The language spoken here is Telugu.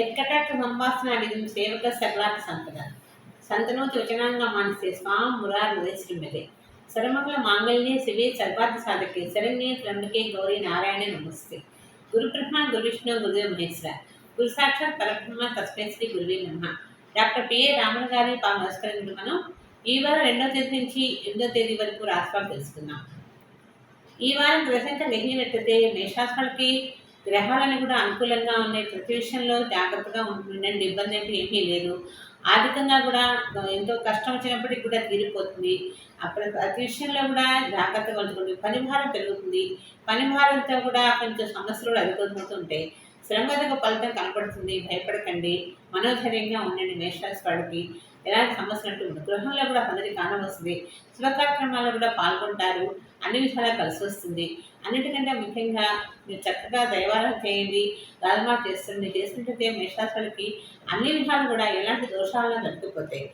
यत्कटाक्ष संभाषणादिकं सेवकः सकलात् संपदः सन्तनोति वचनाङ्गमानसे स्वां मुरारिवैश्रम्यते सर्वमङ्गलमाङ्गल्ये शिवे सर्वार्थसाधके शरण्ये त्र्यम्बके गौरी नारायणे नमस्ते। गुरुब्रह्मा गुरुविष्णु गुरुदेव महेश्वर गुरु साक्षात् పరబ్రహ్మ తస్మై శ్రీ గురువే నమః। డాక్టర్ పిఏ రామన్ గారి నమస్కారం। మనం ఈ వారం 2వ తేదీ నుంచి 8వ తేదీ వరకు రాశిఫలాలు తెలుసుకుందాం। ఈ వారం గ్రహంగా నెగ్గినట్టయితే మేషరాశికి గ్రహాలను కూడా అనుకూలంగా ఉన్నాయి। ప్రతి విషయంలో జాగ్రత్తగా ఉండండి, ఇబ్బంది అంటే ఏమీ లేదు। ఆర్థికంగా కూడా ఎంతో కష్టం వచ్చినప్పటికీ కూడా తీరిపోతుంది। అప్పుడు ప్రతి విషయంలో కూడా జాగ్రత్తగా ఉంచుకోండి। పని భారం పెరుగుతుంది, పని భారంతో కూడా కొంచెం సమస్యలు అధికమవుతుంటాయి। శ్రమకు ఫలితం కనపడుతుంది, భయపడకండి, మనోధైర్యంగా ఉండండి। మేషరాశి వాడికి ఎలాంటి సమస్యలు అంటూ ఉండదు। గృహంలో కూడా పనులు కానవస్తుంది, శుభ కార్యక్రమాల్లో కూడా పాల్గొంటారు, అన్ని విషయాలు కలిసి వస్తుంది। అన్నిటికంటే ముఖ్యంగా మీరు చక్కగా దైవారాధన చేయండి, దానమాలు చేస్తుంటే మేషరాశి వాళ్ళకి అన్ని విషయాలు కూడా ఎలాంటి దోషాలను తగ్గిపోతాయి।